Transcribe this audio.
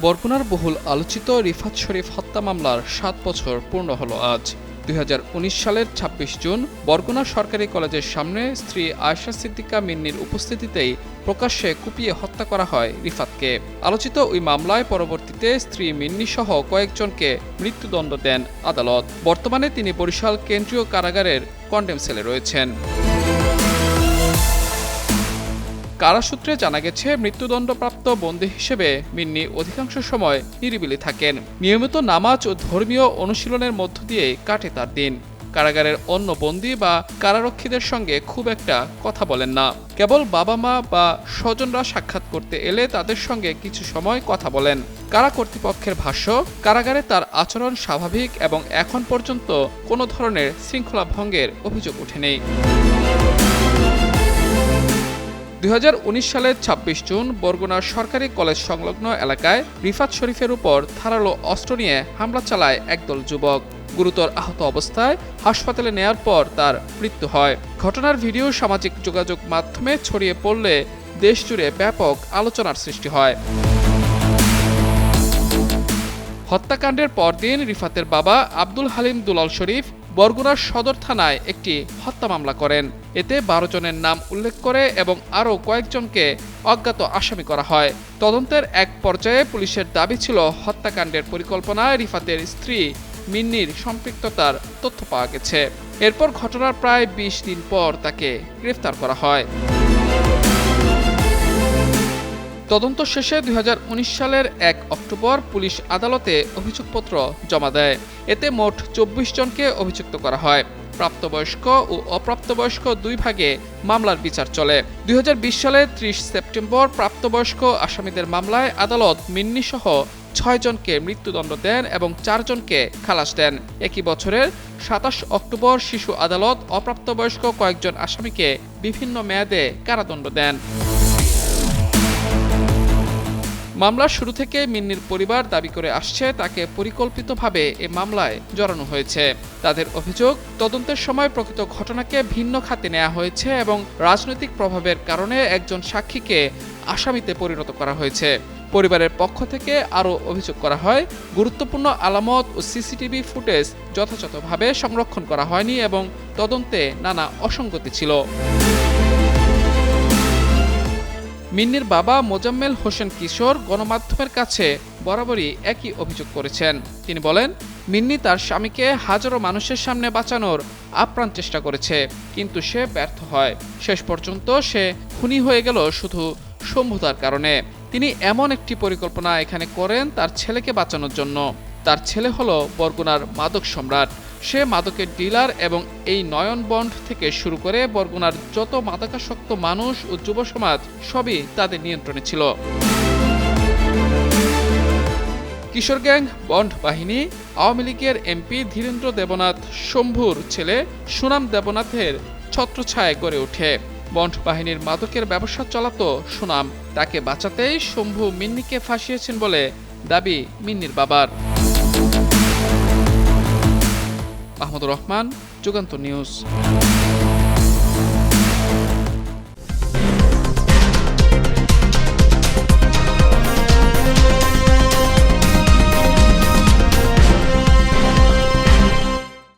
বরগুনার বহুল আলোচিত রিফাত শরীফ হত্যা মামলার ৭ বছর পূর্ণ হলো আজ। ২০১৯ সালের ২৬ জুন বরগুনা সরকারি কলেজের সামনে স্ত্রী আয়েশা সিদ্দিকা মিন্নির উপস্থিতিতেই প্রকাশ্যে কুপিয়ে হত্যা করা হয় রিফাতকে। আলোচিত ওই মামলায় পরবর্তীতে স্ত্রী মিন্নি সহ কয়েকজনকে মৃত্যুদণ্ড দেন আদালত। বর্তমানে তিনি বরিশাল কেন্দ্রীয় কারাগারের কন্ডেম সেলে রয়েছেন। কারাসূত্রে জানা গেছে, মৃত্যুদণ্ডপ্রাপ্ত বন্দী হিসেবে মিন্নি অধিকাংশ সময় নিরিবিলি থাকেন। নিয়মিত নামাজ ও ধর্মীয় অনুশীলনের মধ্য দিয়ে কাটে তার দিন। কারাগারের অন্য বন্দী বা কারারক্ষীদের সঙ্গে খুব একটা কথা বলেন না। কেবল বাবা মা বা স্বজনরা সাক্ষাৎ করতে এলে তাদের সঙ্গে কিছু সময় কথা বলেন। কারা কর্তৃপক্ষের ভাষ্য, কারাগারে তার আচরণ স্বাভাবিক এবং এখন পর্যন্ত কোনো ধরনের শৃঙ্খলা ভঙ্গের অভিযোগ ওঠেনি। ২০১৯ সালের ২৬ জুন বরগুনার সরকারি কলেজ সংলগ্ন এলাকায় রিফাত শরীফের উপর ধারালো অস্ত্র নিয়ে হামলা চালায় একদল যুবক। গুরুতর আহত অবস্থায় হাসপাতালে নেয়ার পর তার মৃত্যু হয়। ঘটনার ভিডিও সামাজিক যোগাযোগ মাধ্যমে ছড়িয়ে পড়লে দেশজুড়ে ব্যাপক আলোচনার সৃষ্টি হয়। হত্যাকাণ্ডের পরদিন রিফাতের বাবা আব্দুল হালিম দুলাল শরীফ বরগুনার সদর থানায় একটি হত্যা মামলা করেন। এতে ১২ জনের নাম উল্লেখ করে এবং আরও কয়েকজনকে অজ্ঞাত আসামি করা হয়। তদন্তের এক পর্যায়ে পুলিশের দাবি ছিল, হত্যাকাণ্ডের পরিকল্পনায় রিফাতের স্ত্রী মিন্নির সম্পৃক্ততার তথ্য পাওয়া গেছে। এরপর ঘটনার প্রায় ২০ দিন পর তাকে গ্রেফতার করা হয়। তদন্ত শেষে ২০১৯ সালের ১ অক্টোবর পুলিশ আদালতে অভিযোগপত্র জমা দেয়। এতে মোট ২৪ জনকে অভিযুক্ত করা হয়। প্রাপ্তবয়স্ক ও অপ্রাপ্তবয়স্ক দুই ভাগে মামলার বিচার চলে। ২০২০ সালের ৩০ সেপ্টেম্বর প্রাপ্তবয়স্ক আসামিদের মামলায় আদালত মিন্নি সহ ৬ জনকে মৃত্যুদণ্ড দেন এবং ৪ জনকে খালাস দেন। একই বছরের ২৭ অক্টোবর শিশু আদালত অপ্রাপ্তবয়স্ক কয়েকজন আসামিকে বিভিন্ন মেয়াদে কারাদণ্ড দেন। মামলার শুরু থেকে মিন্নির পরিবার দাবি করে আসছে, তাকে পরিকল্পিতভাবে এ মামলায় জড়ানো হয়েছে। তাদের অভিযোগ, তদন্তের সময় প্রকৃত ঘটনাকে ভিন্ন খাতে নেওয়া হয়েছে এবং রাজনৈতিক প্রভাবের কারণে একজন সাক্ষীকে আসামিতে পরিণত করা হয়েছে। পরিবারের পক্ষ থেকে আরও অভিযোগ করা হয়, গুরুত্বপূর্ণ আলামত ও সিসিটিভি ফুটেজ যথাযথভাবে সংরক্ষণ করা হয়নি এবং তদন্তে নানা অসঙ্গতি ছিল। মিন্নির বাবা মোজাম্মেল হোসেন কিশোর গণমাধ্যমের কাছে বরাবরই একই অভিযোগ করেছেন। তিনি বলেন, মিন্নি তার স্বামীকে হাজারো মানুষের সামনে বাঁচানোর আপ্রাণ চেষ্টা করেছে, কিন্তু সে ব্যর্থ হয়। শেষ পর্যন্ত সে খুনি হয়ে গেল শুধু শম্ভুতার কারণে। তিনি এমন একটি পরিকল্পনা এখানে করেন তার ছেলেকে বাঁচানোর জন্য। তার ছেলে হলো বরগুনার মাদক সম্রাট। সে মাদকের ডিলার এবং এই নয়ন বন্ড থেকে শুরু করে বরগুনার যত মাদকাসক্ত মানুষ ও যুব সমাজ সবই তাদের নিয়ন্ত্রণে ছিল। কিশোর গ্যাং, বন্ড বাহিনী, আওয়ামী লীগের এমপি ধীরেন্দ্র দেবনাথ শম্ভুর ছেলে সুনাম দেবনাথের ছত্রছায়ায় গড়ে ওঠে। বন্ড বাহিনীর মাদকের ব্যবসা চালাতো সুনাম। তাকে বাঁচাতেই শম্ভু মিন্নিকে ফাঁসিয়েছেন বলে দাবি মিন্নির বাবার। মাহমুদুর রহমান, যুগান্তর নিউজ।